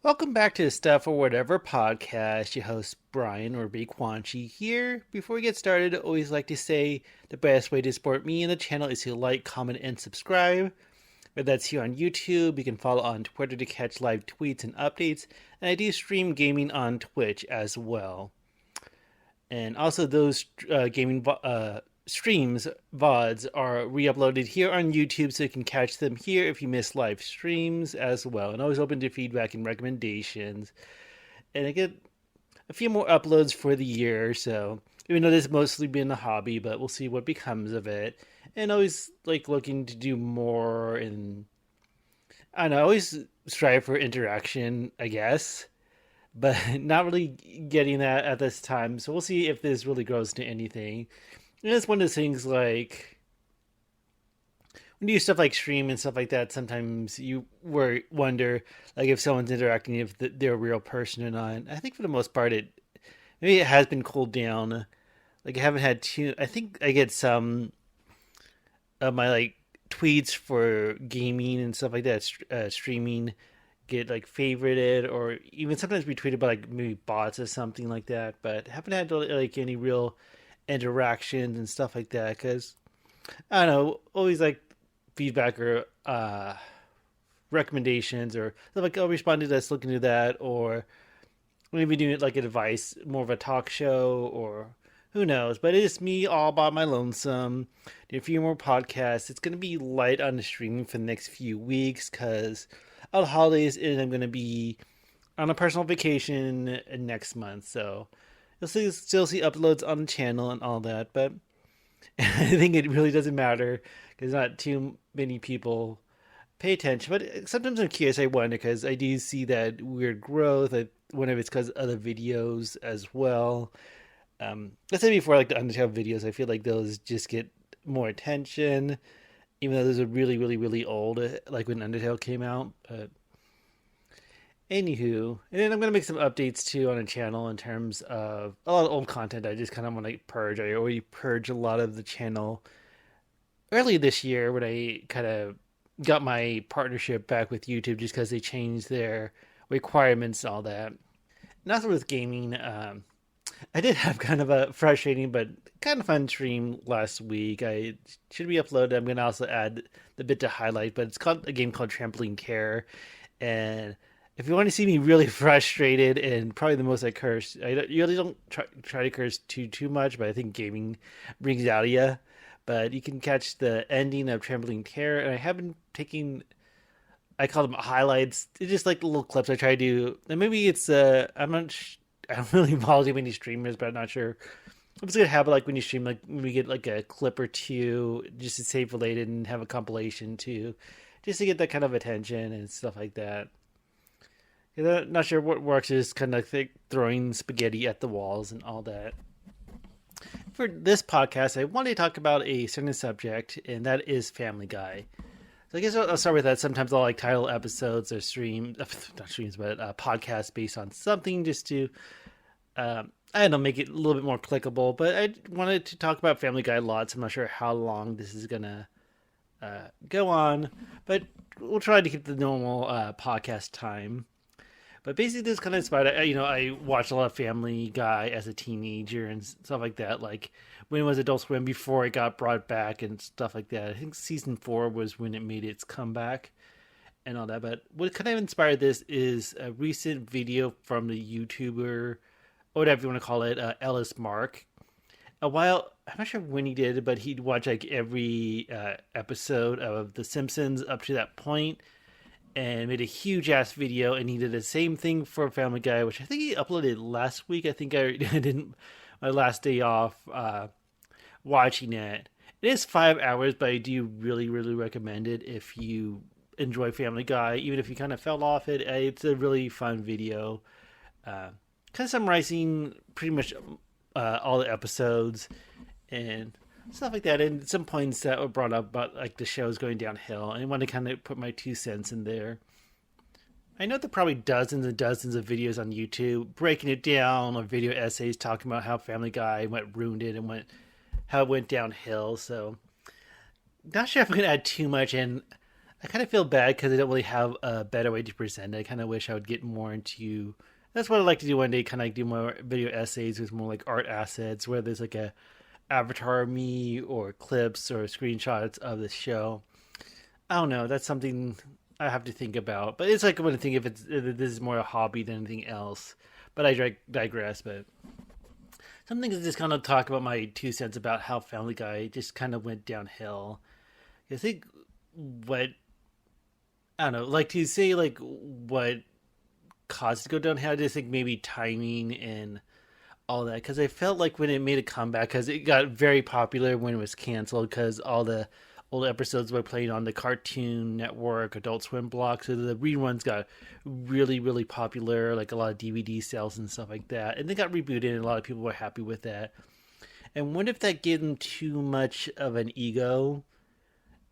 Welcome back to the Stuff or Whatever podcast. Your host Brian or B Quanchi here. Before we get started, I always like to say the best way to support me and the channel is to like, comment, and subscribe. Whether that's here on YouTube, you can follow on Twitter to catch live tweets and updates, and I do stream gaming on Twitch as well. And also, those gaming streams, VODs, are re uploaded here on YouTube, so you can catch them here if you miss live streams as well. And always open to feedback and recommendations. And I get a few more uploads for the year, so even though this has mostly been a hobby, but we'll see what becomes of it. And always like looking to do more, and I don't know, always strive for interaction, I guess, but not really getting that at this time. So we'll see if this really grows to anything. And it's one of those things like when you do stuff like stream and stuff like that. Sometimes you wonder like if someone's interacting, if they're a real person or not. I think for the most part, it has been cooled down. Like I haven't had too. I think I get some of my like tweets for gaming and stuff like that, streaming, get like favorited or even sometimes retweeted by like maybe bots or something like that. But haven't had like any real interactions and stuff like that because I don't know, always like feedback or recommendations or like I'll respond to this, look into that, or maybe doing it like advice, more of a talk show, or who knows. But it's me all by my lonesome. Do a few more podcasts. It's gonna be light on the streaming for the next few weeks because of the holidays, and I'm gonna be on a personal vacation next month, so you'll still see uploads on the channel and all that. But I think it really doesn't matter because not too many people pay attention. But sometimes I'm curious. I wonder because I do see that weird growth. I wonder if it's because of other videos as well. I said before, like the Undertale videos, I feel like those just get more attention, even though those are really, really, really old. Like when Undertale came out. But anywho, and then I'm gonna make some updates too on the channel in terms of a lot of old content. I just kind of want to purge. I already purged a lot of the channel early this year when I kind of got my partnership back with YouTube, just because they changed their requirements and all that. And also with gaming, I did have kind of a frustrating but kind of fun stream last week. I should be uploaded. I'm gonna also add the bit to highlight, but it's called a game called Trampoline Terror, and if you want to see me really frustrated and probably the most I curse, I usually don't try to curse too much, but I think gaming brings it out of you. But you can catch the ending of Trampoline Terror, and I have been taking. I call them highlights. It's just like little clips I try to do, and maybe it's I'm not. I don't really follow too many streamers, but I'm not sure. It's a good habit, like when you stream, like we get like a clip or two just to save related and have a compilation too, just to get that kind of attention and stuff like that. Not sure what works is kind of like throwing spaghetti at the walls and all that. For this podcast, I wanted to talk about a certain subject, and that is Family Guy. So I guess I'll start with that. Sometimes I'll like title episodes or not streams, but podcasts based on something just to, I don't know, make it a little bit more clickable. But I wanted to talk about Family Guy a lot, so I'm not sure how long this is gonna go on, but we'll try to keep the normal podcast time. But basically, this kind of inspired. I watched a lot of Family Guy as a teenager and stuff like that. Like when it was Adult Swim before it got brought back and stuff like that. I think season 4 was when it made its comeback and all that. But what kind of inspired this is a recent video from the YouTuber, or whatever you want to call it, Ellis Mark. I'm not sure when he did it, but he'd watch like every episode of The Simpsons up to that point and made a huge ass video, and he did the same thing for Family Guy, which I think he uploaded last week. I think I didn't my last day off watching it. It is 5 hours, but I do really, really recommend it if you enjoy Family Guy, even if you kind of fell off it. It's a really fun video, kind of summarizing pretty much all the episodes and stuff like that, and some points that were brought up about like the show's going downhill, and I want to kind of put my 2 cents in there. I know there are probably dozens and dozens of videos on YouTube breaking it down, or video essays talking about how Family Guy ruined it and how it went downhill. So not sure if I'm gonna add too much, and I kind of feel bad because I don't really have a better way to present it. I kind of wish I would get more into. That's what I'd like to do one day. Kind of like do more video essays with more like art assets, where there's like a avatar of me or clips or screenshots of the show. I don't know. That's something I have to think about. But it's like I want to think if this is more a hobby than anything else. But I digress. But some things just kind of talk about my 2 cents about how Family Guy just kind of went downhill. I think what I don't know, like to say like what caused it to go downhill. I just think maybe timing and all that because I felt like when it made a comeback because it got very popular when it was canceled because all the old episodes were playing on the Cartoon Network, Adult Swim block, so the reruns got really popular, like a lot of DVD sales and stuff like that, and they got rebooted, and a lot of people were happy with that. And what if that gave them too much of an ego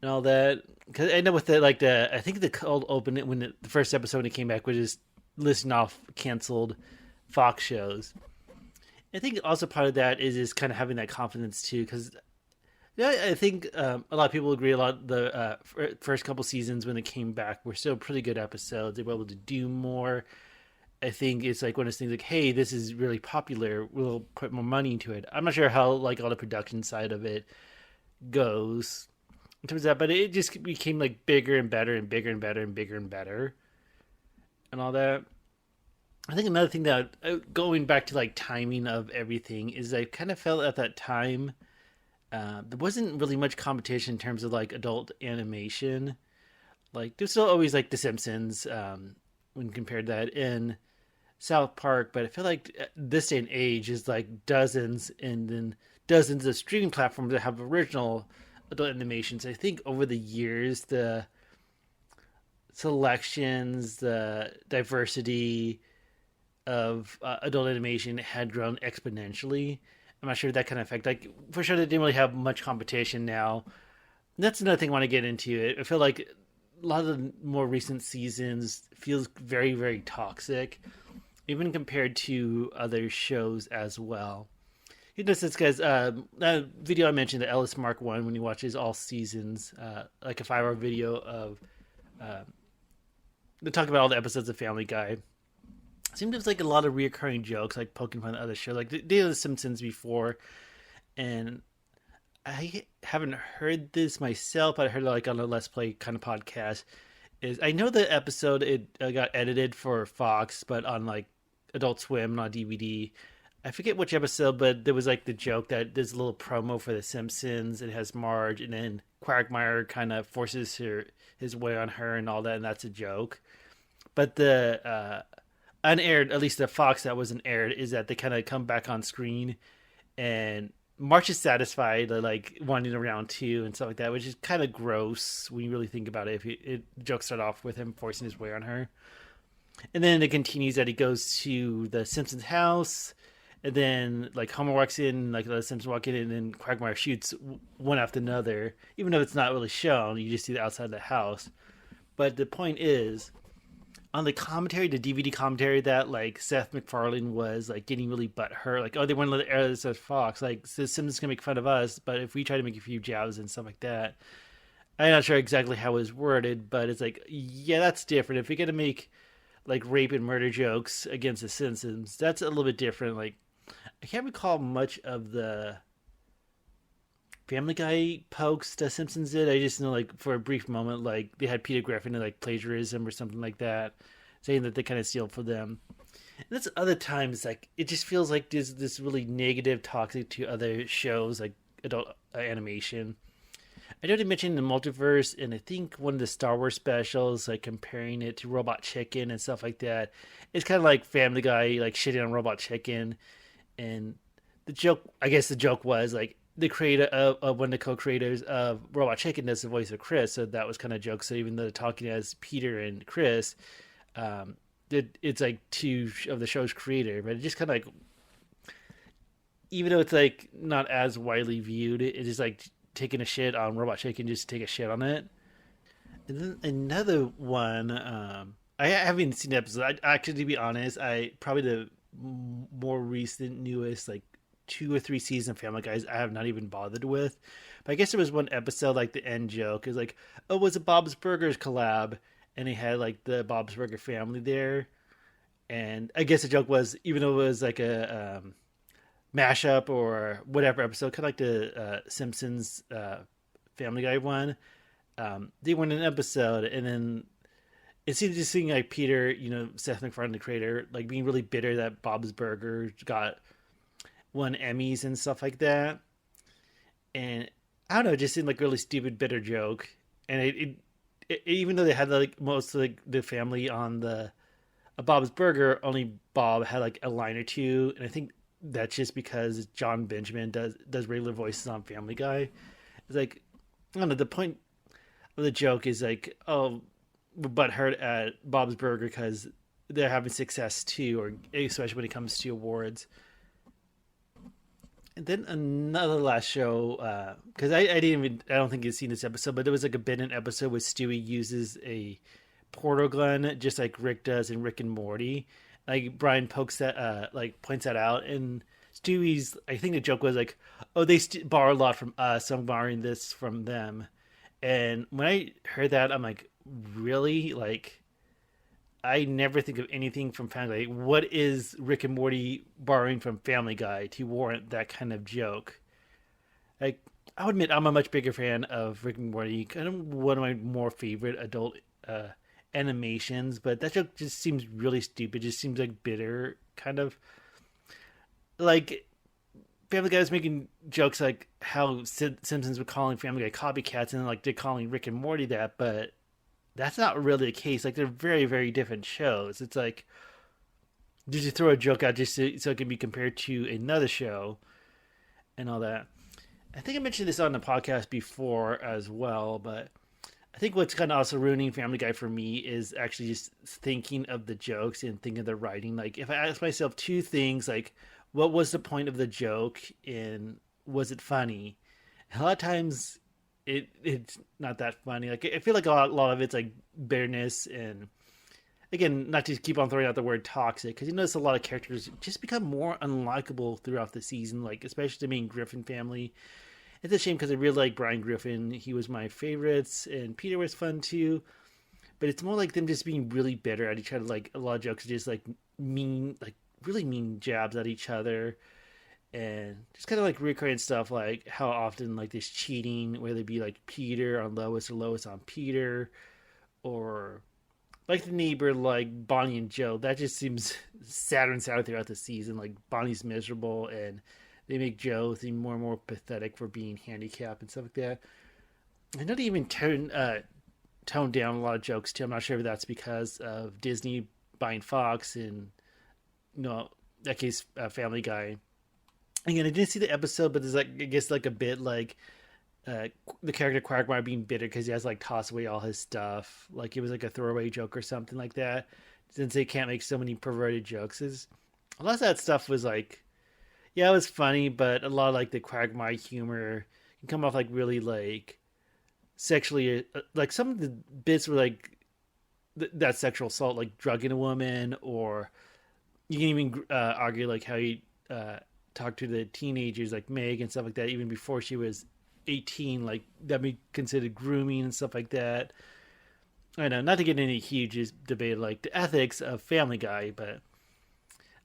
and all that? Because I know with the I think the cold open when the first episode when it came back was just listing off canceled Fox shows. I think also part of that is kind of having that confidence too, because yeah, I think a lot of people agree. A lot of the first couple seasons when it came back were still pretty good episodes. They were able to do more. I think it's like one of those things like, hey, this is really popular. We'll put more money into it. I'm not sure how like all the production side of it goes in terms of that, but it just became like bigger and better and bigger and better and bigger and better and all that. I think another thing that going back to like timing of everything is I kind of felt at that time there wasn't really much competition in terms of like adult animation. Like there's still always like The Simpsons when compared to that in South Park, but I feel like this day and age is like dozens and then dozens of streaming platforms that have original adult animations. I think over the years the selections, the diversity of adult animation had grown exponentially. I'm not sure if that kind of effect. Like for sure, they didn't really have much competition now. That's another thing I want to get into. I feel like a lot of the more recent seasons feels very toxic, even compared to other shows as well. You know, this guy's that video I mentioned, the Ellis Mark one, when he watches all seasons, like a 5 hour video of they talk about all the episodes of Family Guy. It seemed there's like a lot of reoccurring jokes, like poking fun at other shows, like they did The Simpsons before, and I haven't heard this myself, but I heard it like on a Let's Play kind of podcast. Is I know the episode it got edited for Fox, but on like Adult Swim, not DVD. I forget which episode, but there was like the joke that there's a little promo for The Simpsons. It has Marge, and then Quagmire kind of forces his way on her and all that, and that's a joke. But the unaired, at least the Fox that wasn't aired, is that they kind of come back on screen and March is satisfied, like wanting a round two and stuff like that, which is kind of gross when you really think about it. If the joke start off with him forcing his way on her, and then it continues that he goes to the Simpsons house, and then like Homer walks in, like the Simpsons walk in, and then Quagmire shoots one after another. Even though it's not really shown, you just see the outside of the house. But the point is, on the commentary, the DVD commentary, that like Seth MacFarlane was like getting really butthurt, like, oh, they want to let it air this at Fox, like the Simpsons gonna make fun of us, but if we try to make a few jabs and stuff like that, I'm not sure exactly how it was worded, but it's like, yeah, that's different. If you're gonna make like rape and murder jokes against the Simpsons, that's a little bit different. Like, I can't recall much of the Family Guy pokes the Simpsons did. I just know, like, for a brief moment, like, they had Peter Griffin and, like, plagiarism or something like that, saying that they kind of steal for them. And that's other times, like, it just feels like there's this really negative, toxic to other shows, like adult animation. I know they mentioned the multiverse, and I think one of the Star Wars specials, like, comparing it to Robot Chicken and stuff like that. It's kind of like Family Guy, like, shitting on Robot Chicken. And the joke, I guess the joke was, like, the creator of one of the co-creators of Robot Chicken does the voice of Chris, so that was kind of a joke. So even though they're talking as Peter and Chris, it's like two of the show's creator, but it just kind of like, even though it's like not as widely viewed, it is like taking a shit on Robot Chicken just to take a shit on it. And then another one, I haven't seen the episode. Actually, to be honest, I probably the more recent, newest like 2 or 3 seasons of Family Guys I have not even bothered with. But I guess there was one episode, like the end joke is like, oh, it was a Bob's Burgers collab, and they had like the Bob's Burger family there. And I guess the joke was, even though it was like a mashup or whatever episode, kind of like the Simpsons Family Guy one, they went an episode, and then it seems just seeing like Peter, Seth MacFarlane, the creator, like being really bitter that Bob's Burger got won Emmys and stuff like that. And I don't know, it just seemed like a really stupid, bitter joke. And even though they had like most of the family on the Bob's Burger, only Bob had like a line or two, and I think that's just because John Benjamin does regular voices on Family Guy. It's like, I don't know, the point of the joke is like, oh, but hurt at Bob's Burger because they're having success too, or especially when it comes to awards. And then another last show, because I don't think you've seen this episode, but there was like a bit in episode where Stewie uses a portal gun just like Rick does in Rick and Morty. Like Brian points that out, and Stewie's, I think the joke was like, oh, they borrow a lot from us, so I'm borrowing this from them. And when I heard that, I'm like, really? Like, I never think of anything from Family Guy. What is Rick and Morty borrowing from Family Guy to warrant that kind of joke? Like, I'll admit I'm a much bigger fan of Rick and Morty, kind of one of my more favorite adult animations, but that joke just seems really stupid. It just seems like bitter, kind of. Like, Family Guy was making jokes like how Simpsons were calling Family Guy copycats, and like they're calling Rick and Morty that, but that's not really the case. Like, they're very, very different shows. It's like, did you throw a joke out just so it can be compared to another show and all that? I think I mentioned this on the podcast before as well, but I think what's kind of also ruining Family Guy for me is actually just thinking of the jokes and thinking of the writing. Like, if I ask myself two things, like, what was the point of the joke and was it funny? A lot of times it's not that funny. Like, I feel like a lot of it's like bitterness, and again, not to keep on throwing out the word toxic, because you notice a lot of characters just become more unlikable throughout the season, like especially the main Griffin family. It's a shame because I really like Brian Griffin. He was my favorites, and Peter was fun too. But it's more like them just being really bitter at each other. Like, a lot of jokes are just like mean, like really mean jabs at each other, and just kind of like recurring stuff like how often like this cheating, whether it be like Peter on Lois or Lois on Peter, or like the neighbor like Bonnie and Joe. That just seems sadder and sadder throughout the season. Like, Bonnie's miserable, and they make Joe seem more and more pathetic for being handicapped and stuff like that. I know they even toned down a lot of jokes too. I'm not sure if that's because of Disney buying Fox and, that case, Family Guy. Again, I didn't see the episode, but there's like, I guess, like a bit like the character Quagmire being bitter because he has like tossed away all his stuff. Like, it was like a throwaway joke or something like that. Since they can't make so many perverted jokes, a lot of that stuff was like, yeah, it was funny, but a lot of like the Quagmire humor can come off like really like sexually. Like, some of the bits were like that sexual assault, like drugging a woman, or you can even argue like how he talked to the teenagers like Meg and stuff like that, even before she was 18. Like, that be considered grooming and stuff like that. I know, not to get into a huge debate like the ethics of Family Guy, but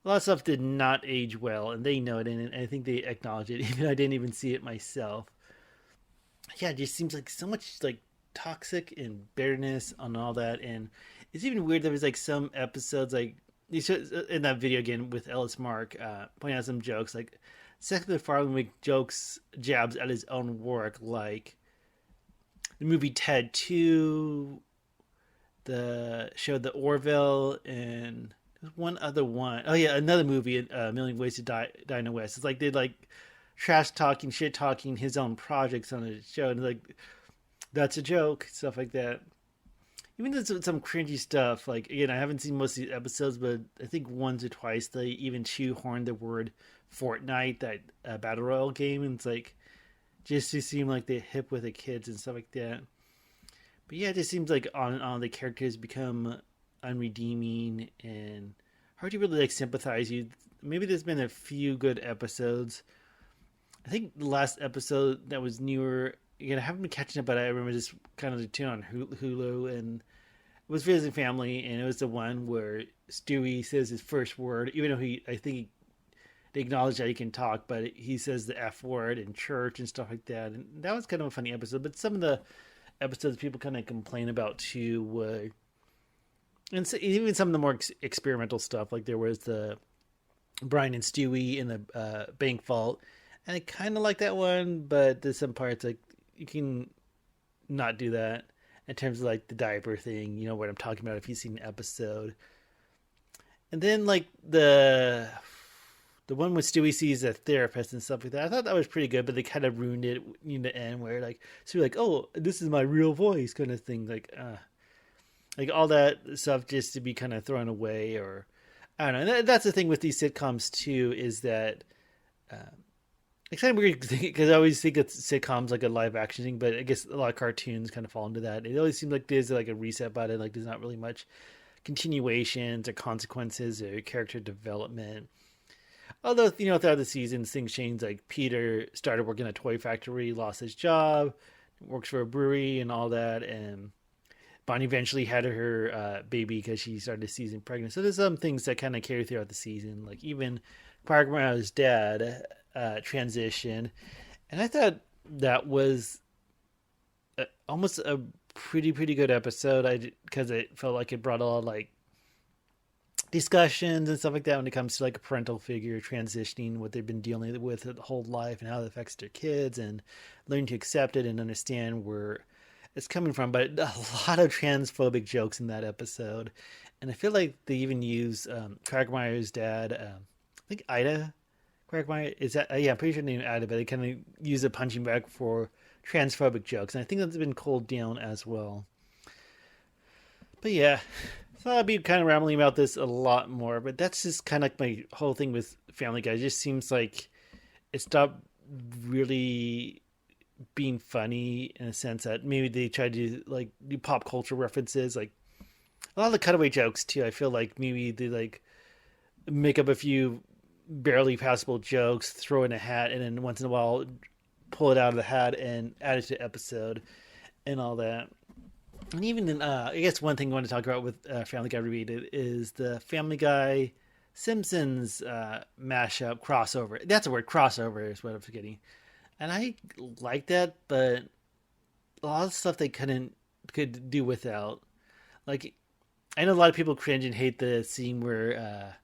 a lot of stuff did not age well, and they know it, and I think they acknowledge it. Even I didn't even see it myself. Yeah, it just seems like so much like toxic and bitterness on all that, and it's even weird. There was like some episodes like in that video again with Ellis Mark pointing out some jokes. Like, Seth MacFarlane make jabs at his own work, like the movie Ted 2, the show The Orville, and one other one. Oh yeah, another movie, A Million Ways to Die in the West. It's like they like trash talking, shit talking his own projects on the show, and like, that's a joke, stuff like that. Even though some cringy stuff, like, again, I haven't seen most of these episodes, but I think once or twice they even shoehorned the word Fortnite, that battle royale game, and it's like, just to seem like they're hip with the kids and stuff like that. But yeah, it just seems like on the characters become unredeeming and hard to really like sympathize you. Maybe there's been a few good episodes I think the last episode that was newer. Again, I haven't been catching up, but I remember just kind of the tune on Hulu, and it was visiting family, and it was the one where Stewie says his first word, even though I think they acknowledge that he can talk, but he says the F word in church and stuff like that, and that was kind of a funny episode. But some of the episodes people kind of complain about too were, and so, even some of the more experimental stuff, like there was the Brian and Stewie in the bank vault, and I kind of like that one, but there's some parts like you can not do that in terms of like the diaper thing, you know what I'm talking about if you've seen the episode. And then like the one with Stewie sees a therapist and stuff like that. I thought that was pretty good, but they kind of ruined it in the end where like Stewie like, oh, this is my real voice kind of thing, like all that stuff just to be kind of thrown away. Or I don't know. That's the thing with these sitcoms too, is that uh, it's kind of weird because I always think it's sitcoms like a live action thing, but I guess a lot of cartoons kind of fall into that. It always seems like there's like a reset button, like there's not really much continuations or consequences or character development. Although, you know, throughout the seasons, things change. Like Peter started working at a toy factory, lost his job, works for a brewery and all that, and Bonnie eventually had her baby because she started the season pregnant. So there's some things that kind of carry throughout the season. Like even Quagmire's dad transition, and I thought that was almost a pretty good episode. Because it felt like it brought a lot of like discussions and stuff like that when it comes to like a parental figure transitioning, what they've been dealing with the whole life and how it affects their kids, and learning to accept it and understand where it's coming from. But a lot of transphobic jokes in that episode, and I feel like they even use Quagmire's dad. I think Ida Quagmire is that. Yeah, I'm pretty sure named Ida, but they kind of use a punching bag for transphobic jokes, and I think that's been cooled down as well. But yeah, so I'll be kind of rambling about this a lot more, but that's just kind of like my whole thing with Family Guy. It just seems like it stopped really being funny in a sense that maybe they tried to like do pop culture references, like a lot of the cutaway jokes too. I feel like maybe they like make up a few barely passable jokes, throw in a hat, and then once in a while pull it out of the hat and add it to the episode and all that. And even in, I guess one thing I want to talk about with Family Guy Repeated is the Family Guy Simpsons mashup crossover. That's a word, crossover is what I'm forgetting. And I like that, but a lot of stuff they could do without. Like, I know a lot of people cringe and hate the scene where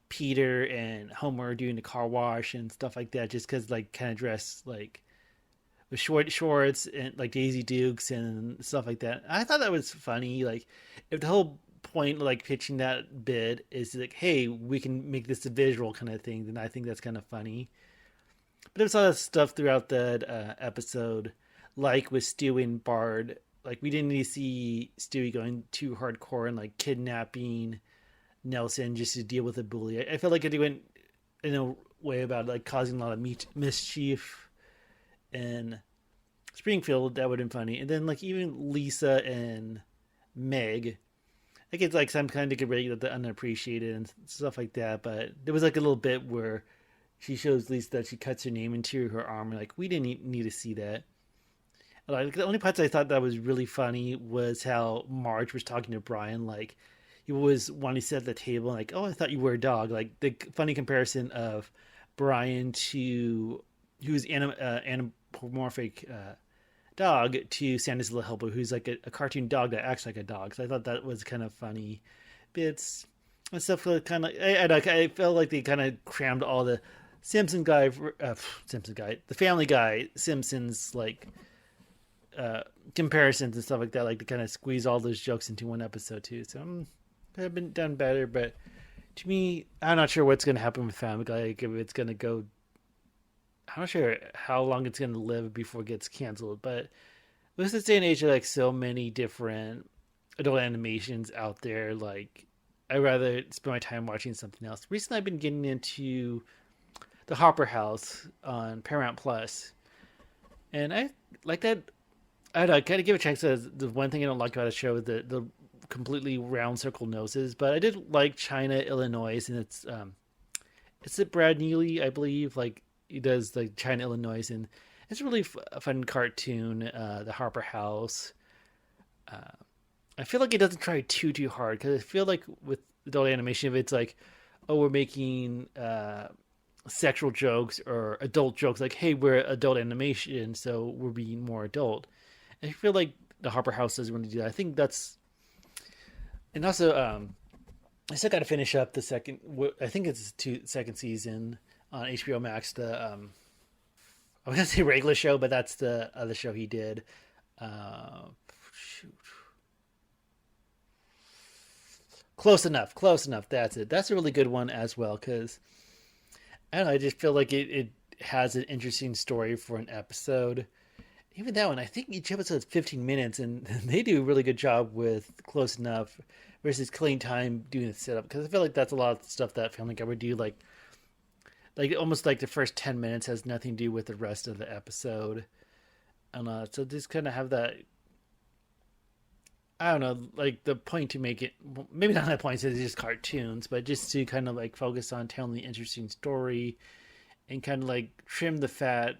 Peter and Homer are doing the car wash and stuff like that, just because like kind of dress like with short shorts and like Daisy Dukes and stuff like that. I thought that was funny. Like, if the whole point of like pitching that bit is like, hey, we can make this a visual kind of thing, then I think that's kind of funny. But there's a lot of stuff throughout that episode, like with Stewie and Bard. Like, we didn't need to see Stewie going too hardcore and like kidnapping Nelson just to deal with a bully. I felt like they went in a way about like causing a lot of mischief in Springfield. That would have been funny. And then like even Lisa and Meg, I get like some kind of get ready the unappreciated and stuff like that. But there was like a little bit where she shows Lisa that she cuts her name into her arm, and like we didn't need to see that. Like the only parts I thought that was really funny was how Marge was talking to Brian, like he was when he sat at the table, like, oh, I thought you were a dog. Like the funny comparison of Brian to who's anthropomorphic dog to Santa's Little Helper, who's like a cartoon dog that acts like a dog. So I thought that was kind of funny bits and stuff. Kind of, I felt like they kind of crammed all the the Family Guy, Simpsons, like comparisons and stuff like that. Like to kind of squeeze all those jokes into one episode too. So could have been done better, but to me, I'm not sure what's going to happen with Family Guy. Like, if it's going to go, I'm not sure how long it's going to live before it gets canceled. But with this day and age, like so many different adult animations out there, like I'd rather spend my time watching something else. Recently, I've been getting into the Hopper House on Paramount Plus, and I like that. I don't know, I kind of give it a chance. The one thing I don't like about the show is the completely round circle noses, but I did like China, Illinois, and it's it Brad Neely, I believe. Like he does like China, Illinois, and it's a really a fun cartoon. The Harper House. Uh, I feel like it doesn't try too hard because I feel like with adult animation, if it's like, oh, we're making sexual jokes or adult jokes, like, hey, we're adult animation, so we're being more adult. And I feel like the Harper House doesn't really do that. I think that's, and also, I still got to finish up the second. I think it's second season on HBO Max. I was gonna say regular show, but that's the other show he did. Shoot, close enough, close enough. That's it. That's a really good one as well because I don't know. I just feel like it has an interesting story for an episode. Even that one, I think each episode is 15 minutes, and they do a really good job with close enough versus killing time doing the setup. Because I feel like that's a lot of stuff that Family Guy would do, like almost like the first 10 minutes has nothing to do with the rest of the episode. And so just kind of have that. I don't know, like the point to make it, maybe not that point, it's just cartoons, but just to kind of like focus on telling the interesting story and kind of like trim the fat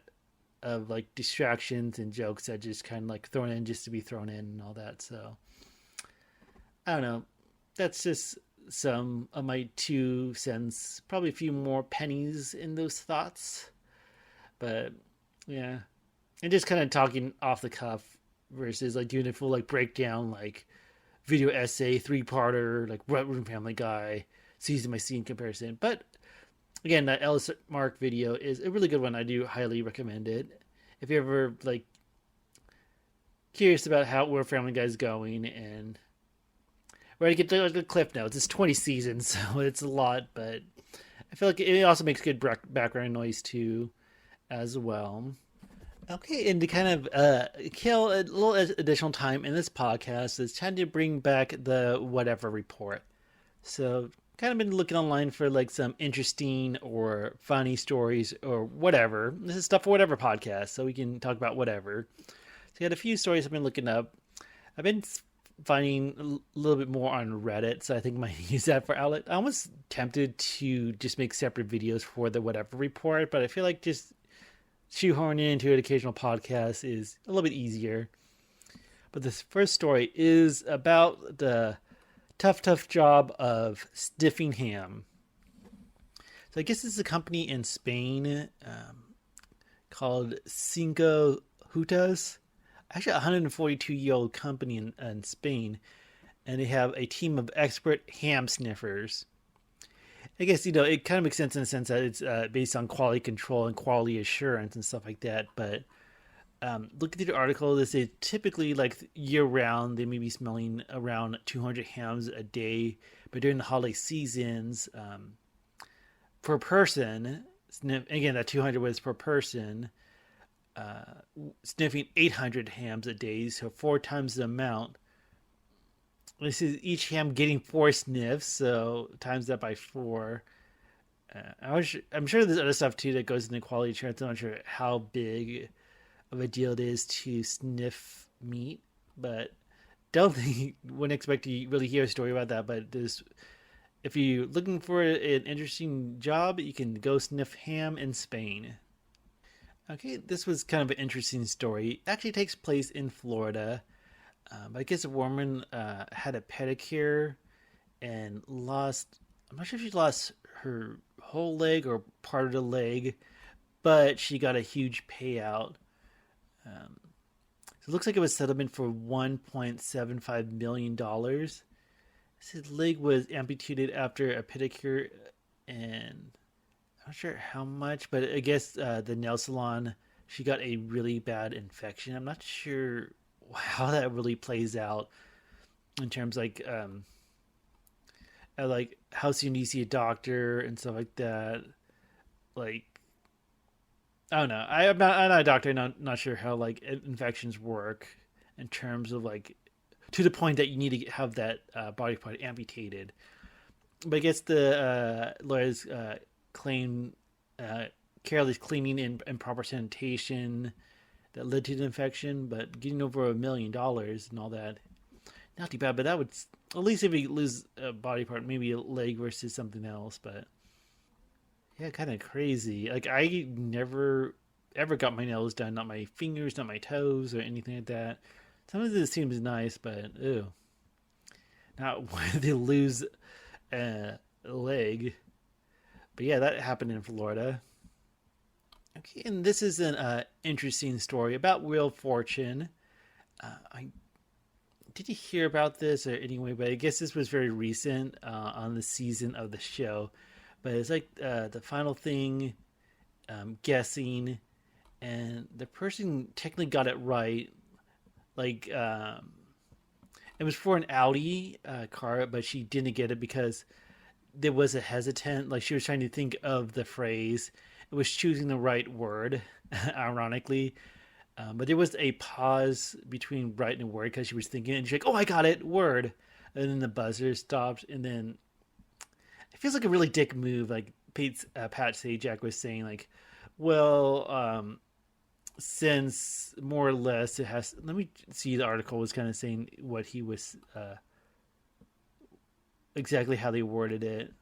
of like distractions and jokes that just kind of like thrown in just to be thrown in and all that. So I don't know. That's just some of my 2 cents. Probably a few more pennies in those thoughts, but yeah, and just kind of talking off the cuff versus like doing a full like breakdown, like video essay 3-parter, like what room Family Guy season by scene comparison. But again, that Ellis Mark video is a really good one. I do highly recommend it. If you're ever like curious about how where Family Guy is going, and ready to get the cliff notes. It's 20 seasons, so it's a lot, but I feel like it also makes good background noise too, as well. Okay, and to kind of kill a little additional time in this podcast, it's time to bring back the whatever report. So, kind of been looking online for like some interesting or funny stories or whatever. This is stuff for whatever podcast, so we can talk about whatever. So, I got a few stories I've been looking up. I've been finding a little bit more on Reddit, so I think I might use that for outlet. I was tempted to just make separate videos for the whatever report, but I feel like just shoehorning into an occasional podcast is a little bit easier. But this first story is about the tough job of sniffing ham. So I guess this is a company in Spain called Cinco Hutas. Actually, a 142-year-old company in Spain, and they have a team of expert ham sniffers. I guess, it kind of makes sense in the sense that it's based on quality control and quality assurance and stuff like that. But looking through the article, they say typically, like year round, they may be smelling around 200 hams a day. But during the holiday seasons, per person, again, that 200 was per person, sniffing 800 hams a day, so 4 times the amount. This is each ham getting 4 sniffs, so times that by 4. I'm sure there's other stuff too that goes into quality assurance. I'm not sure how big of a deal it is to sniff meat, but don't think wouldn't expect to really hear a story about that. But if you're looking for an interesting job, you can go sniff ham in Spain. Okay, this was kind of an interesting story. It actually takes place in Florida. I guess a woman had a pedicure and lost, I'm not sure if she lost her whole leg or part of the leg, but she got a huge payout. So it looks like it was settlement for $1.75 million. His leg was amputated after a pedicure, and I'm not sure how much, but I guess the nail salon, she got a really bad infection. I'm not sure how that really plays out in terms like how soon do you see a doctor and stuff like that. Like, I don't know. I'm not a doctor. Not sure how like infections work in terms of like to the point that you need to have that body part amputated. But I guess the lawyers claim careless cleaning and improper sanitation that led to the infection, but getting over $1 million and all that, not too bad. But that would, at least if you lose a body part, maybe a leg versus something else. But Yeah, kind of crazy. Like I never ever got my nails done, not my fingers, not my toes, or anything like that. Some of this seems nice, but ew, not when they lose a leg. But yeah, that happened in Florida. Okay, and this is an interesting story about Wheel of Fortune. I did you hear about this or anyway? But I guess this was very recent on the season of the show. But it's like the final thing, guessing, and the person technically got it right. Like it was for an Audi car, but she didn't get it because there was a hesitant. Like she was trying to think of the phrase. It was choosing the right word, ironically. But there was a pause between writing a word because she was thinking, and she's like, "Oh, I got it, word." And then the buzzer stopped, and then it feels like a really dick move. Like Pat Sajak was saying, like, "Well, since more or less it has." Let me see. The article was kind of saying what he was exactly how they worded it.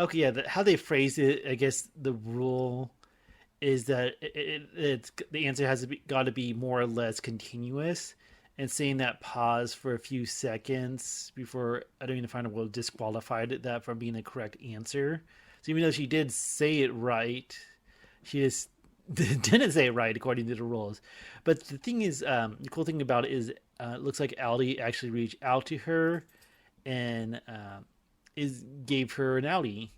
Okay, yeah, how they phrased it. I guess the rule is that it's the answer has got to be more or less continuous, and saying that pause for a few seconds before I don't find it will disqualified that from being a correct answer. So even though she did say it right, she just didn't say it right according to the rules. But the thing is, the cool thing about it is, it looks like Aldi actually reached out to her and is gave her an Audi.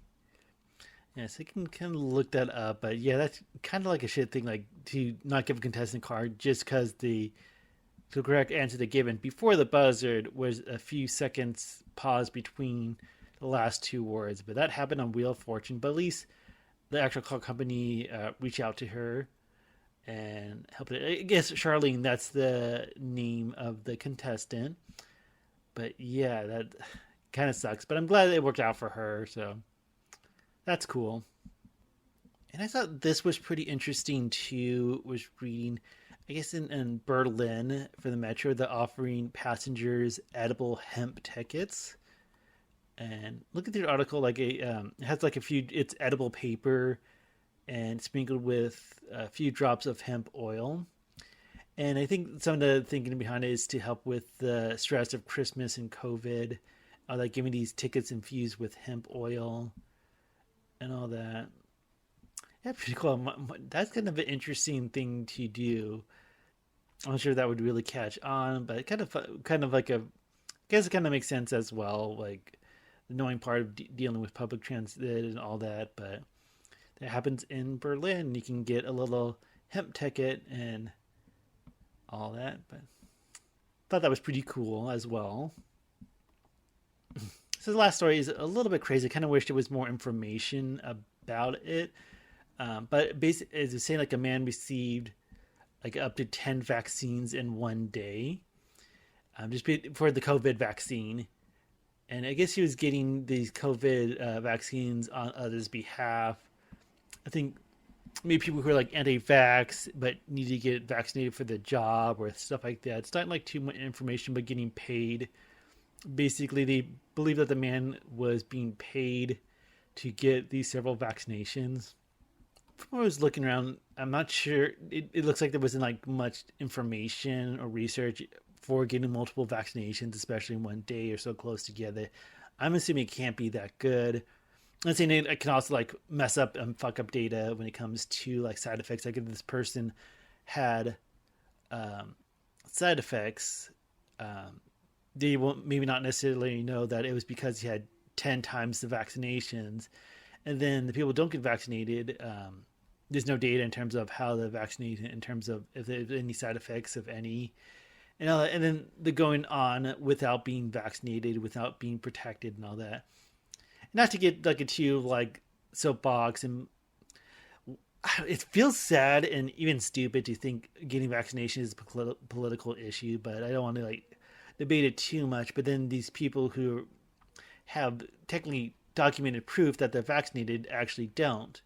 Yes, I can kind of look that up, but yeah, that's kind of like a shit thing, like to not give a contestant card just because the correct answer they given before the buzzard was a few seconds pause between the last two words. But that happened on Wheel of Fortune. But at least the actual car company reached out to her and helped it. I guess Charlene, that's the name of the contestant. But yeah, that kind of sucks. But I'm glad it worked out for her. So that's cool. And I thought this was pretty interesting too. Was reading, I guess in Berlin for the metro, they're offering passengers edible hemp tickets. And look at the article, like it has like a few. It's edible paper and sprinkled with a few drops of hemp oil. And I think some of the thinking behind it is to help with the stress of Christmas and COVID. Like giving these tickets infused with hemp oil and all that. Yeah, pretty cool. That's kind of an interesting thing to do. I'm not sure that would really catch on, but kind of like a, I guess it kind of makes sense as well. Like the knowing part of dealing with public transit and all that, but that happens in Berlin. You can get a little hemp ticket and all that, but thought that was pretty cool as well. So the last story is a little bit crazy. I kind of wished there was more information about it. But basically, it's saying like a man received like up to 10 vaccines in one day, just for the COVID vaccine. And I guess he was getting these COVID vaccines on others' behalf. I think maybe people who are like anti-vax but need to get vaccinated for the job or stuff like that. It's not like too much information, but getting paid. Basically, they believe that the man was being paid to get these several vaccinations. From what I was looking around, I'm not sure. It looks like there wasn't like much information or research for getting multiple vaccinations, especially in one day or so close together. I'm assuming it can't be that good. I'm saying it can also like mess up and fuck up data when it comes to like side effects. Like if this person had side effects, they won't maybe not necessarily know that it was because he had 10 times the vaccinations. And then the people who don't get vaccinated, there's no data in terms of how they're vaccinated, in terms of if there's any side effects, if any. And then the going on without being vaccinated, without being protected and all that. Not to get like a too like soapbox, and it feels sad and even stupid to think getting vaccination is a political issue, but I don't want to like debate it too much. But then these people who have technically documented proof that they're vaccinated actually don't,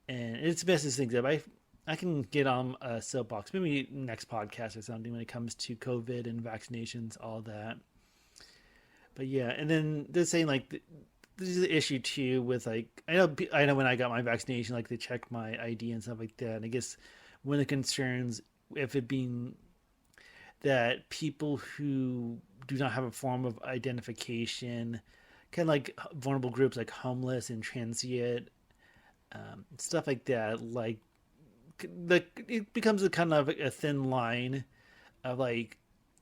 and it's best to think that I can get on a soapbox maybe next podcast or something when it comes to COVID and vaccinations, all that. But yeah, and then they're saying like this is the issue too with like I know when I got my vaccination, like they check my ID and stuff like that. And I guess one of the concerns, if it being that people who do not have a form of identification, kind of like vulnerable groups like homeless and transient, stuff like that, like it becomes a kind of a thin line of like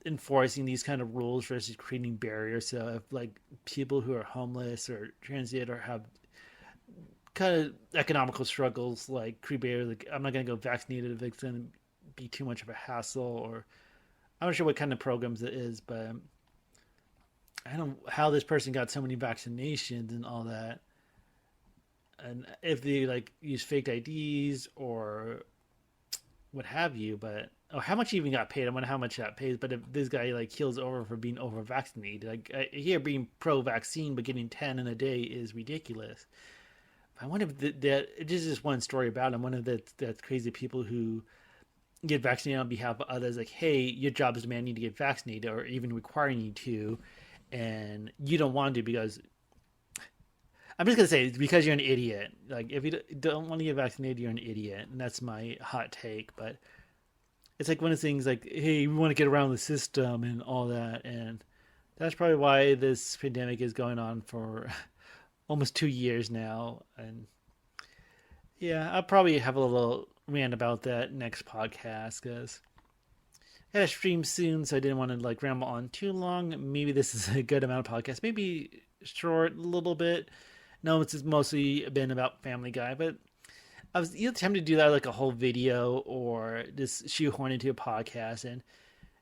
enforcing these kind of rules versus creating barriers. So if like people who are homeless or transient or have kind of economical struggles like create barriers, like I'm not going to go vaccinated if it's going to be too much of a hassle, or I'm not sure what kind of programs it is, but I don't know how this person got so many vaccinations and all that, and if they like use fake IDs or what have you. But oh, how much he even got paid? I wonder how much that pays. But if this guy like keels over for being over vaccinated, like I hear being pro vaccine but getting 10 in a day is ridiculous. I wonder if that this is one story about him. One of that crazy people who get vaccinated on behalf of others, like, hey, your job is demanding you to get vaccinated or even requiring you to, and you don't want to because I'm just gonna say it's because you're an idiot. Like, if you don't want to get vaccinated, you're an idiot, and that's my hot take. But it's like one of the things like, hey, we want to get around the system and all that, and that's probably why this pandemic is going on for almost 2 years now. And yeah, I'll probably have a little rant about that next podcast because I got to stream soon, so I didn't want to like ramble on too long. Maybe this is a good amount of podcast, maybe short a little bit. No, it's mostly been about Family Guy, but I was either tempted to do that like a whole video or just shoehorn into a podcast. And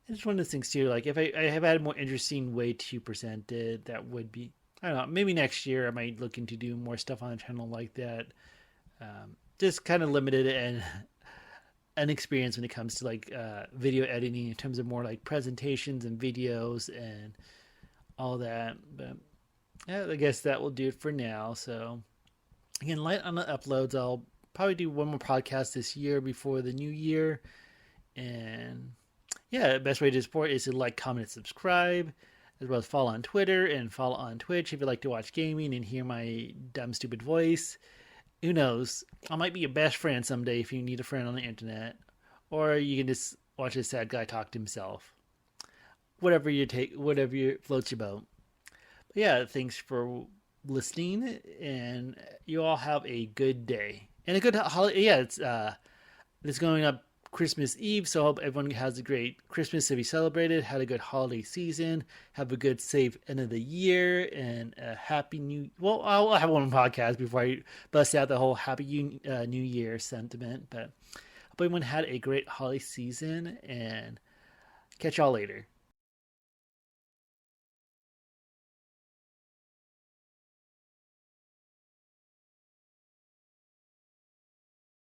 it's one of those things too. Like if I have had a more interesting way to present it, that would be, I don't know. Maybe next year I might look into doing more stuff on the channel like that. Just kind of limited and an experience when it comes to like video editing in terms of more like presentations and videos and all that. But yeah, I guess that will do it for now. So again, light on the uploads. I'll probably do one more podcast this year before the new year. And yeah, the best way to support is to like, comment, and subscribe, as well as follow on Twitter and follow on Twitch if you like to watch gaming and hear my dumb, stupid voice. Who knows? I might be your best friend someday if you need a friend on the internet. Or you can just watch a sad guy talk to himself. Whatever floats your boat. But yeah, thanks for listening, and you all have a good day. And a good holiday. Yeah, it's going up Christmas Eve, so I hope everyone has a great Christmas if you celebrated, had a good holiday season, have a good safe end of the year, and a happy new. Well, I'll have one podcast before I bust out the whole happy New Year sentiment. But hope everyone had a great holiday season, and catch y'all later.